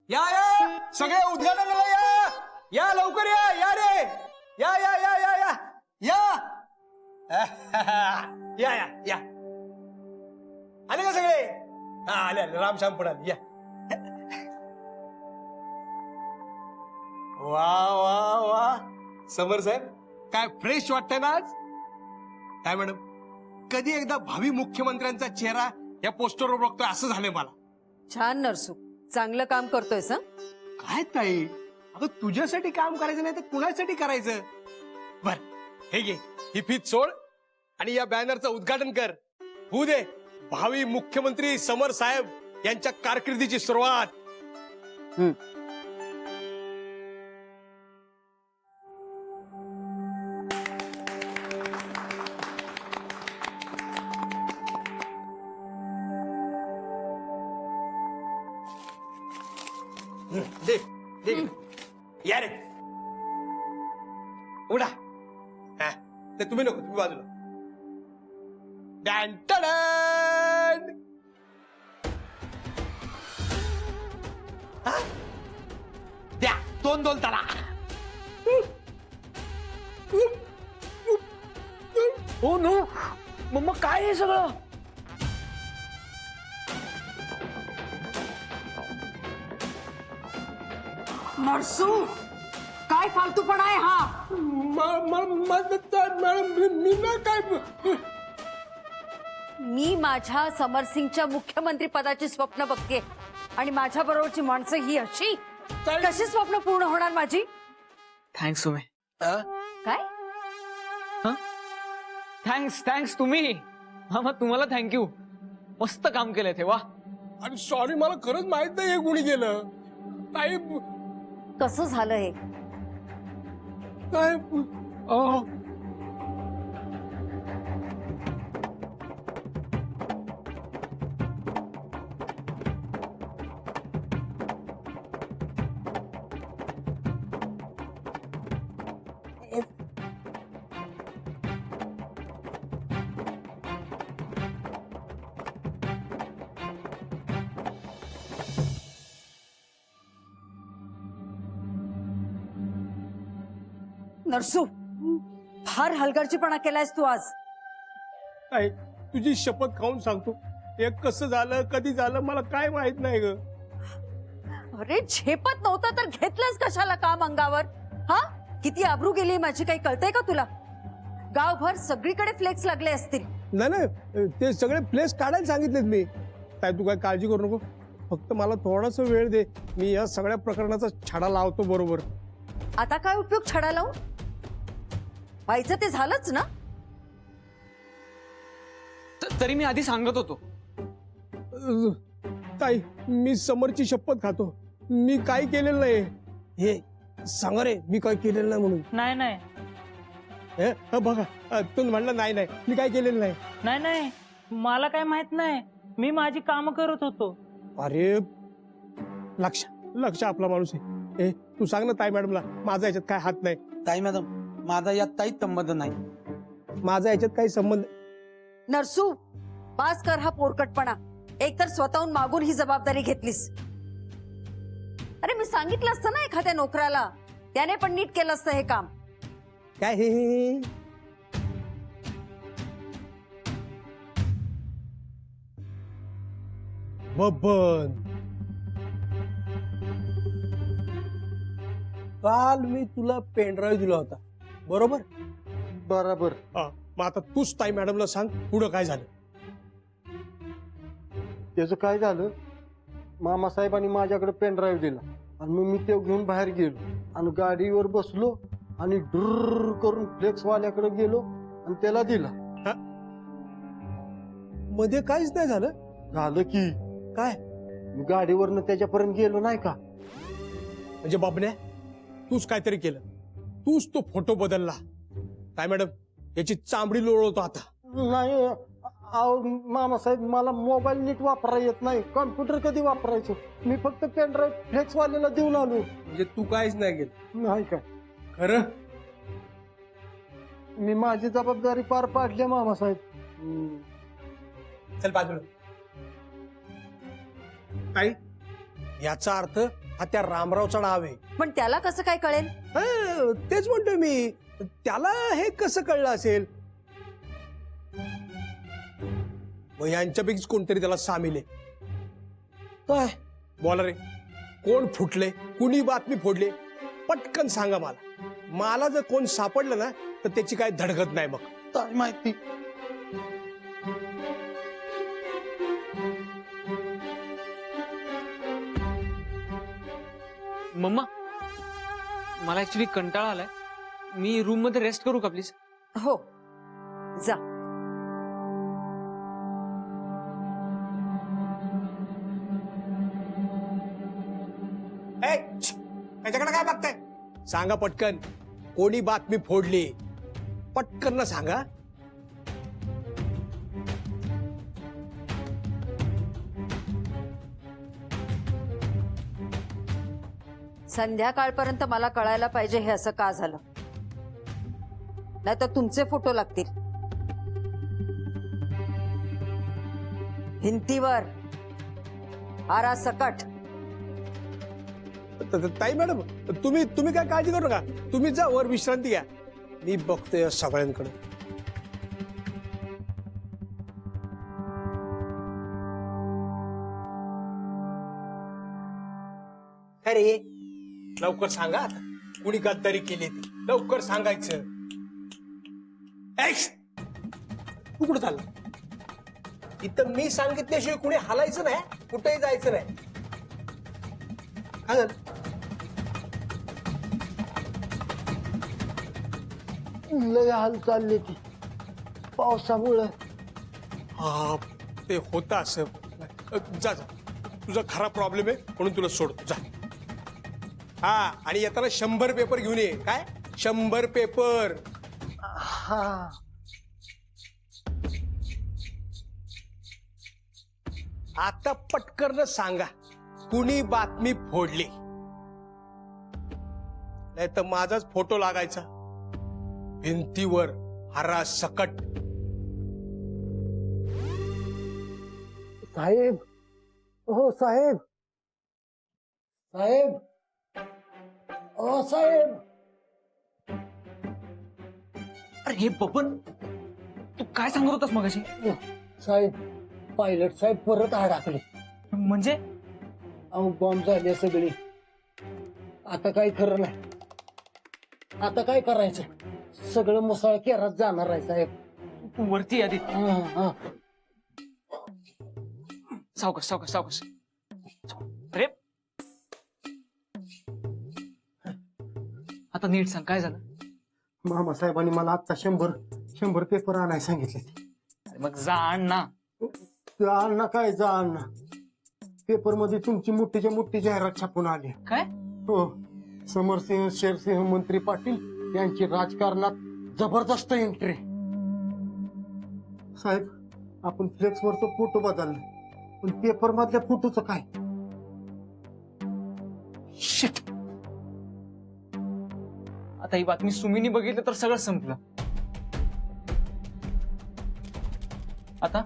या या सगळे उद्घाटनाला या, या लवकर या, या रे, या या या या या या या या या आले का सगळे? हा आले आले, रामश्याम पुढे या. वा वा वा समर साहेब, काय फ्रेश वाटतंय ना आज? काय मॅडम, कधी एकदा भावी मुख्यमंत्र्यांचा चेहरा या पोस्टरवर बघतोय असं झालंय मला. छान नरसू, चांगलं काम करतोयस. काय ताई, अगं तुझ्यासाठी काम करायचं नाही तर कुणासाठी करायचं? बर हे घे, ही फीत सोड आणि या बॅनरचं उद्घाटन कर. होऊ दे भावी मुख्यमंत्री समर साहेब यांच्या कारकिर्दीची सुरुवात. दे दे या रे, उडा. हा ते तुम्ही नको, तुम्ही बाजूला. डॅन टडॅन. हा? द्या दोन दोन त्याला. हो नो, मग काय आहे सगळं? नरसू, काय फालतूपणा आहे हा? मी ना काय, मी माझ्या समरसिंगच्या मुख्यमंत्री पदाची स्वप्न बघते आणि माझ्या बरोबरची माणसं ही अशी. कशी स्वप्न पूर्ण होणार माझी? थँक्स तुम्ही. काय थँक्स तुम्ही. मामा तुम्हाला थँक्यू. मस्त काम केलंय ते, वा. आणि सॉरी, मला खरंच माहित नाही हे कुणी केलं. ताई कसं झालं हे? काय नरसू, फार हलगर्जीपणा केलायस तू आज. ताई तुझी शपथ खाऊन सांगतो, हे कसं झालं, कधी झालं, मला काय माहित नाही ग. अरे झेपत नव्हतं तर घेतलंस कशाला काम अंगावर? हा, किती आबरू गेली माझी, काही कळतंय का तुला? गावभर सगळीकडे फ्लेक्स लागले असतील. नाही नाही, ते सगळे प्लेस काढायला सांगितलेत मी. ताई तू काय काळजी करू नको, फक्त मला थोडासा वेळ दे, मी या सगळ्या प्रकरणाचा छडा लावतो बरोबर. आता काय उपयोग छडा लावून? व्हायचं ते झालंच ना. तरी मी आधी सांगत होतो. ताई मी समरची शपथ खातो, मी काय केलेलं नाही. हे सांगा रे, मी काय केलेलं नाही म्हणून. नाही नाही बघा तुम्ही म्हणलं नाही नाही, मी काय केलेलं नाही. नाही नाही, मला काय माहित नाही, मी माझी काम करत होतो. अरे लक्ष लक्ष आपला माणूस आहे. ए तू सांग ना ताई मॅडमला, माझा याच्यात काय हात नाही. ताई मॅडम, माझा यात काहीच संबंध नाही. माझा याच्यात काही संबंध. नरसू, पास कर हा पोरकटपणा. एकतर स्वतःहून मागून ही जबाबदारी घेतलीस. अरे मी सांगितलं असतं ना एखाद्या नोकराला, त्याने पण नीट केलं असतं हे काम. काय हे बबन, काल मी तुला पेनड्राईव्ह दिला होता बरोबर? बरोबर. मग आता तूच ताई मॅडमला सांग पुढं काय झालं. त्याचं काय झालं, मामासाहेबांनी माझ्याकडे पेन ड्राईव्ह दिला आणि मग मी ते घेऊन बाहेर गेलो आणि गाडीवर बसलो आणि डुर्र करून फ्लेक्स वाल्याकडे गेलो आणि त्याला दिला. मध्ये काहीच नाही झालं? झालं की काय? मी गाडीवरनं त्याच्यापर्यंत गेलो नाही का. म्हणजे बाबण्या तूच काहीतरी केलं, तूच तो फोटो बदलला. काय मॅडम, याची चांबडी लोळवतो आता. नाही मामासाहेब, मला मोबाईल नीट वापरायला येत नाही, कॉम्प्युटर कधी वापरायचं. मी फक्त पेन ड्राईव्ह फ्लेक्स वाल्याला देऊन आलो. म्हणजे तू काहीच नाही केलं? नाही काय खरं? मी माझी जबाबदारी पार पाडली मामासाहेब. चल बाजूला. ताई याचा अर्थ हा त्या रामरावचा डाव आहे. पण त्याला कसं काय कळेल? तेच म्हणतोय मी, त्याला हे कसं कळलं असेल? मग यांच्यापैकीच कोणतरी त्याला सामील आहे. काय बोला रे, कोण फुटले, कुणी बातमी फोडले, पटकन सांगा मला. मला जर कोण सापडलं ना तर त्याची काय धडगत नाही. मग काय माहिती. मम्मा, मला ऍक्च्युली कंटाळा आलाय. मी रूम मध्ये रेस्ट करू का प्लीज? हो, जा. त्याच्याकडे काय बघताय? सांगा पटकन, कोणी बातमी फोडली, पटकन ना सांगा. संध्याकाळपर्यंत मला कळायला पाहिजे हे असं का झालं, नाहीतर तुमचे फोटो लागतील भिंतीवर आरासकट. ताई मॅडम, तुम्ही काय काळजी करू नका. तुम्ही जा वर विश्रांती घ्या, मी बघतोय या सगळ्यांकडे. अरे लवकर सांगा आता, कुणी गद्दारी केली ती लवकर सांगायचं. तू कुठं चालला? इथं मी सांगितल्याशिवाय कुणी हलायचं नाही, कुठेही जायचं नाही. काय झालं? लय हाल चालले ती पावसामुळं. हा, ते होतं असं. जा जा, तुझा खरा प्रॉब्लेम आहे म्हणून तुला सोडतो, जा. हा, आणि येताना 100 पेपर घेऊन ये. काय 100 पेपर? हा, आता पटकन सांगा, कुणी बातमी फोडली, नाही तर माझाच फोटो लागायचा भिंतीवर हरा सकट. साहेब. हो साहेब. साहेब. ओ साहेब. अरे हे बबन, तू काय सांगत होतास मगाशी? साहेब, पायलट साहेब परत अडकले. म्हणजे अहो, बॉम्ब झाले सगळी. आता काय खरं नाही. आता काय करायचं? सगळं मुसळ केरात जाणार आहे साहेब. तू वरती आधी. हा. सावकाश सावकाश सावकाश. अरे आता नीट सांग, काय झालं? मामा साहेबांनी मला आता 100 पेपर आणायला सांगितले. अरे मग जा आण ना. अण्णा काय जा अण्णा, पेपर मध्ये तुमची मोठीच्या मोठी जाहिरात छापून आली. काय? हो, समरसिंह शेरसिंह मंत्री पाटील यांची राजकारणात जबरदस्त एंट्री. साहेब, आपण फ्लेक्सवरचा फोटो बदलला, पण पेपर मधल्या फोटोचं काय? शिट. आता ही बातमी सुमीनी बघितलं तर सगळं संपलं. आता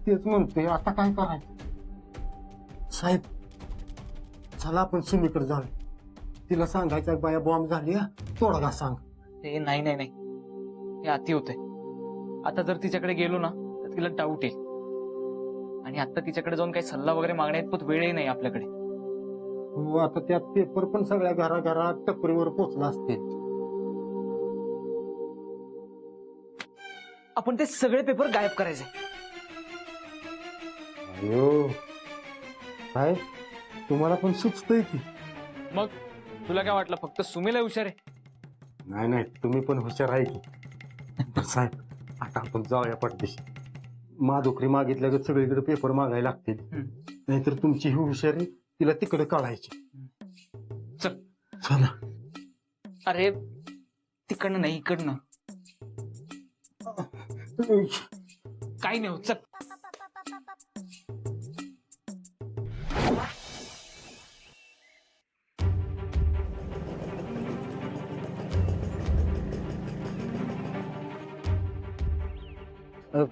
तेच म्हणतोय, आता काय करायचं? साहेब, चला आपण सुमीकडे जाऊ. तिला सांगायचं बाया बॉम्ब झाली, तोडगा सांग. हे नाही नाही नाही, हे अति होतंय. आता जर तिच्याकडे गेलो ना तर तिला डाऊट येईल, आणि आता तिच्याकडे जाऊन काही सल्ला वगैरे मागण्यात वेळही नाही आपल्याकडे. हो, आता त्यात पेपर पण सगळ्या घराघरात टपरीवर पोचला असते. आपण ते सगळे पेपर गायब करायचे. अयो साहेब, तुम्हाला पण सुचतंय की. मग तुला काय वाटलं फक्त सुमीला हुशार आहे? नाही, तुम्ही पण हुशार आहे की. साहेब, आता आपण जाऊया पटदिशी. माधुकरी मागितल्या ग सगळीकडे पेपर मागायला लागतील, नाहीतर तुमची ही हुशारी तिला तिकडे काढायची. चल. चला. अरे तिकडनं नाही, इकडनं. काही नाही होत, चल.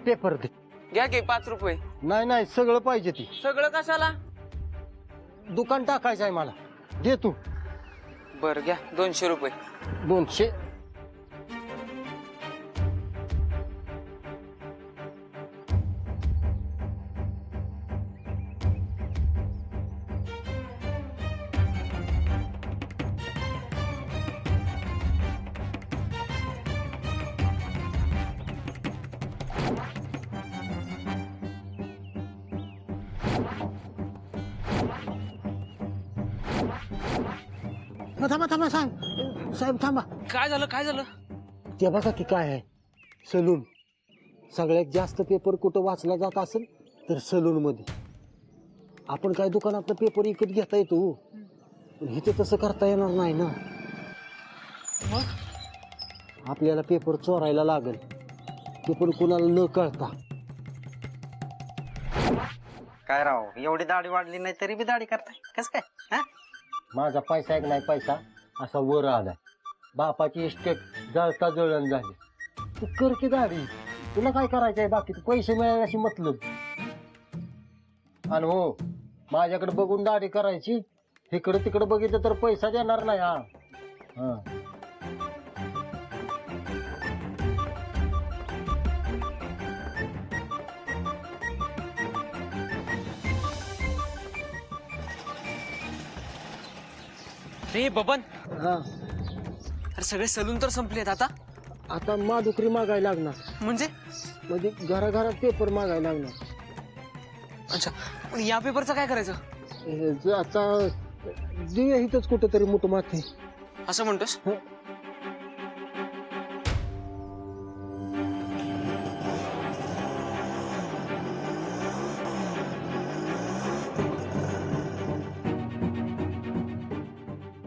पेपर दे. घ्या की 5 रुपये. नाही सगळं पाहिजे ती. सगळं कशाला? दुकान टाकायचं आहे मला. दे तू. बरं घ्या 200 रुपये. 200. थांबा थांबा सांग साहेब थांबा. काय झालं काय झालं? ते बघा की काय आहे सलून. सगळ्यात जास्त पेपर कुठं वाचला जात असेल तर सलून मध्ये. आपण काय दुकानातलं पेपर विकत घेता येतो पण इथे तसं करता येणार नाही ना. मग आपल्याला पेपर चोरायला लागेल ते पण कुणाला न कळता. काय राव एवढी दाढी वाढली नाही तरी बी दाढी करताय कस काय हा? माझा पैसा एक नाही पैसा असा वर आलाय. बापाची इस्टेट जळता जळण झाली. तू कर की दाढी. तुला काय करायचंय बाकी तू पैसे मिळायची मतलब. आणि हो माझ्याकडे बघून दाढी करायची. इकडे तिकडे बघितलं तर पैसा देणार नाही. हा हा रे बबन, हा. अरे सगळे सलून तर संपलेत आता. आता माधुकरी मागायला लागणार. म्हणजे घराघरात पेपर मागायला लागणार. अच्छा पण या पेपरचं काय करायचं आता देऊया इथंच कुठेतरी मोठं माथे. असं म्हणतोस?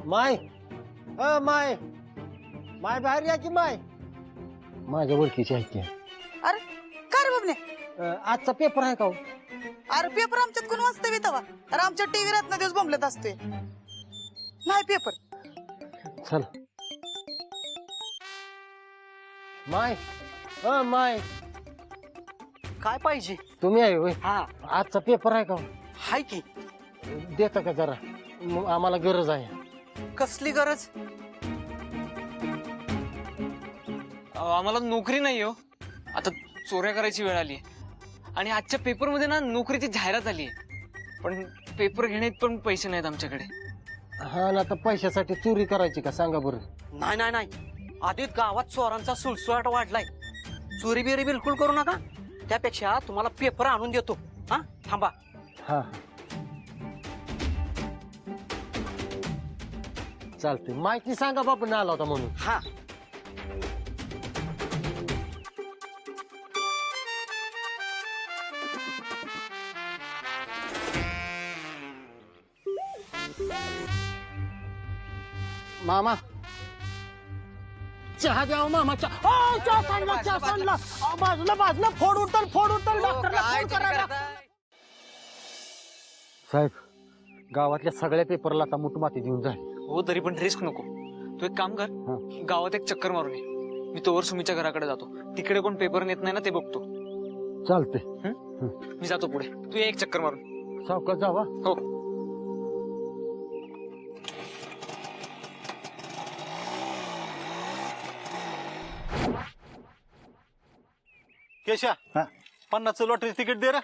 माय माय माय बाहेर या की माय. माझ्या ओळखीची आहे की. अरे काय रे बाबने, आजचा पेपर आहे का हो? अरे पेपर आमच्यात कोण वाचतंय तवा? अरे आमच्या टीव्ही रात दिवस बोंबलत असतोय. नाही पेपर. चल माय माय काय पाहिजे? तुम्ही आहे होय? हा आजचा पेपर आहे का हो? हाय की. देता का जरा आम्हाला गरज आहे. कसली गरज? आम्हाला नोकरी नाही हो. आता चोऱ्या करायची वेळ आली आणि आजच्या पेपरमध्ये ना नोकरीची जाहिरात आली आहे. पण पेपर घेण्यात पण पैसे नाहीत आमच्याकडे. हा ना आता पैशासाठी चोरी करायची का सांगा बरं. नाही नाही नाही आधीच गावात चोरांचा सुळसुळाट वाढलाय. चोरी बिरी बिलकुल करू नका. त्यापेक्षा तुम्हाला पेपर आणून देतो. हा थांबा. हा चालते. माहिती सांगा बाबा आला होता म्हणून. हा मामा चहा द्या मामा. चहा सांडला चहा सांडला. बाजूला बाजूला फोड उठल फोड उठल. डॉक्टरला फोन करा. साहेब गावातल्या सगळ्या पेपरला आता मुठ माती देऊन जाईल. हो तरी पण रिस्क नको. तू एक काम कर, गावात एक चक्कर मारून ये. मी तोवर सुमीच्या घराकडे जातो. तिकडे कोण पेपर नेत नाही ना ते बघतो. चालते. मी जातो पुढे. तू ये एक चक्कर मारून. सावकाश जावा. हो. केशा 50 लॉटरी तिकीट दे रे.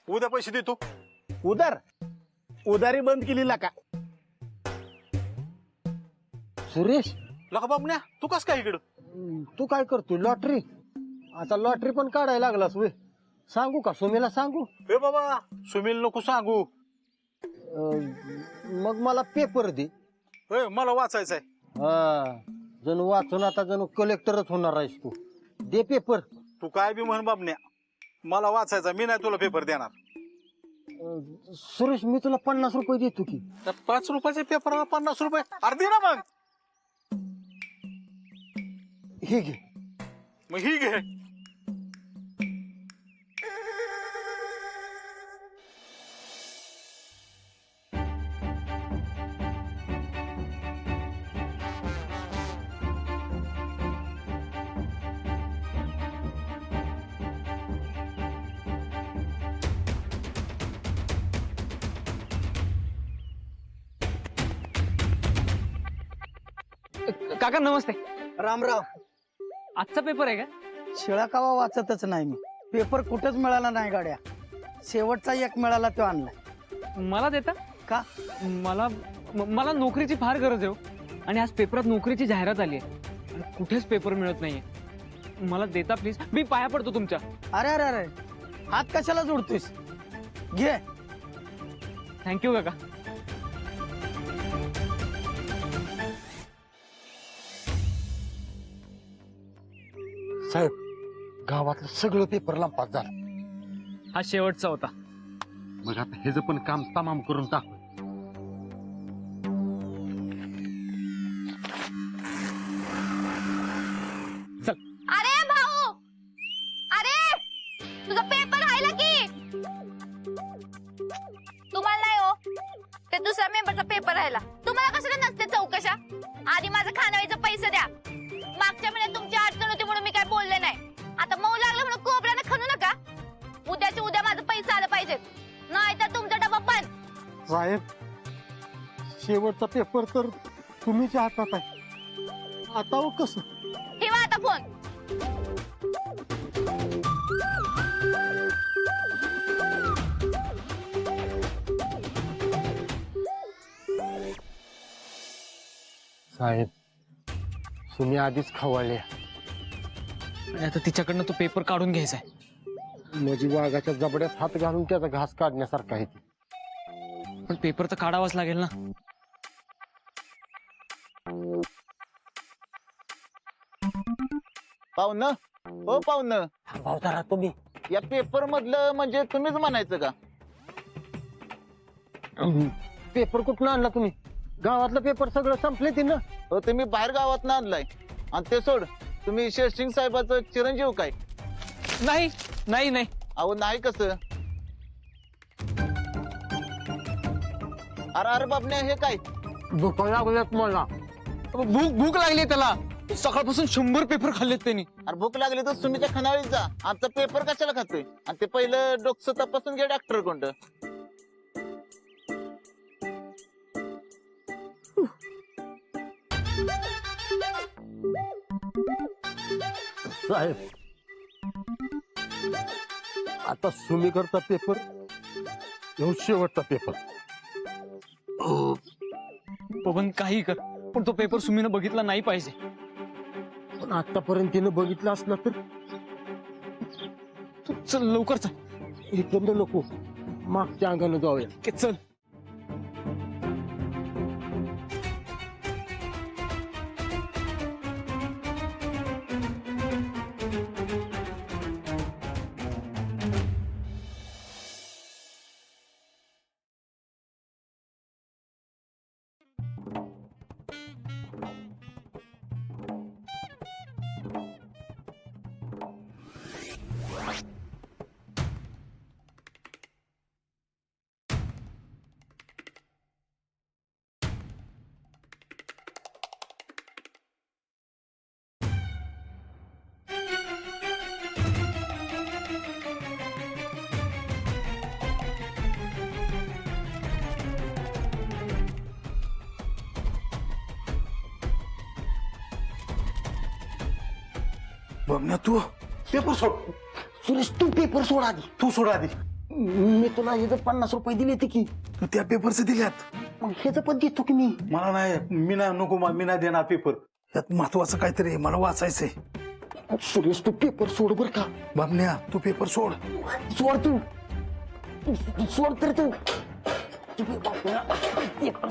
उद्या पैसे देतो. उदारी बंद केली का? सुरेश लका बाबण्या तू कस काय इकडं? तू काय करतोय? लॉटरी. आता लॉटरी पण काढायला लागलास वे. सांगू का सुमीला सांगू? ए बाबा सुमील नको सांगू. मग मला पेपर दे. ए मला वाचायचंय. हा जणू वाचून आता जणू कलेक्टरच होणार आहेस तू. दे पेपर. तू काय बी म्हण बाबण्या मला वाचायचा. मी नाही तुला पेपर देणार. सुरेश मी तुला 50 रुपये देतो की. त्या 5 रुपयाच्या पेपरला 50 रुपये अर्धी ना मग. हे घे. मग ही घे. काका नमस्ते. राम राम. आजचा पेपर आहे का? शिळा कावा वाचतच नाही मी. पेपर कुठेच मिळाला नाही गाड्या. शेवटचा एक मिळाला तो आणलाय. मला देता का? मला नोकरीची फार गरज आहे हो. आणि आज पेपरात नोकरीची जाहिरात आली आहे. आणि कुठेच पेपर मिळत नाहीये. मला देता प्लीज. मी पाया पडतो तुमच्या. अरे अरे अरे हात कशाला जोडतोयस? घे. थँक्यू काका. साहेब गावातलं सगळं पेपर लांपास झालं. हा शेवटचा होता. मग आता ह्याचं पण काम तमाम करून टाकू. अरे भाऊ, अरे तुझा पेपर राहिला की. तुम्हाला नाही हो, ते दुसऱ्या मेंबरचा पेपर राहिला. तुम्हाला कशाला नसते चौकशा? आधी माझं खानावळीचे पैसे द्या. मागच्या महिन्यात तुमची अडचण होती म्हणून मी काय बोलले नाही. आता मऊ लागलं म्हणून कोबऱ्याने खणू नका. उद्याच्या उद्या माझं पैसे आलं पाहिजेत, नाही तर तुमचा डबा बंद. साहेब शेवटचा पेपर तर तुम्हीच्या हातात आहे. आता हो कसं? ठेवा आता फोन. साहेब तुम्ही आधीच खवळले. आणि आता तिच्याकडनं तो पेपर काढून घ्यायचा आहे. म्हणजे वाघाच्या जबड्यात हात घालून त्याचा घास काढण्यासारखा आहे. पण पेपर तर काढावाच लागेल ना. पाहुणं, हो पाहुणं, जरा तुम्ही या पेपर मधलं म्हणजे तुम्हीच म्हणायचं का? पेपर कुठून आणला तुम्ही? गावातलं पेपर सगळं संपले ती ना. हो तुम्ही बाहेर गावात आणलाय. आणि ते सोड, तुम्ही शेरसिंग साहेबाचं चिरंजीव काय? नाही नाही नाही. अहो नाही कसं? अरे अरे बाबने हे काय? भूक लागल्यात मला. भूक लागली त्याला. सकाळपासून 100 पेपर खाल्लेत त्यांनी. अरे भूक लागली तर तुम्ही त्या खानावळीत जा. आमचा पेपर कशाला खातोय? आणि ते पहिलं डोकं तपासून घ्या डॉक्टर कोणतं. साहेब आता सुमी करता पेपर येऊ शेवटचा पेपर. पवन काही कर, पण तो पेपर सुमीनं बघितला नाही पाहिजे. पण आतापर्यंत तिनं बघितलं असलं तर. तू चल लवकर चल. इकडं नको, मागच्या अंगानं जाऊया. के चल. बघण्या तू पेपर सोड. सुरेश तू पेपर सोड आधी. तू सोड आधी. मी तुला इथं 50 रुपये दिले ते की. तू त्या पेपरचे दिल्यात. मग ह्याचं पण देतो की मी. मला नाही, मी नाही, नको, मी नाही देणार पेपर. यात महत्वाचं काहीतरी आहे, मला वाचायचंय. सुरेश तू पेपर सोड बर का. बाबन्या तू पेपर सोड. सोड तू. सोड तर तू. पेपर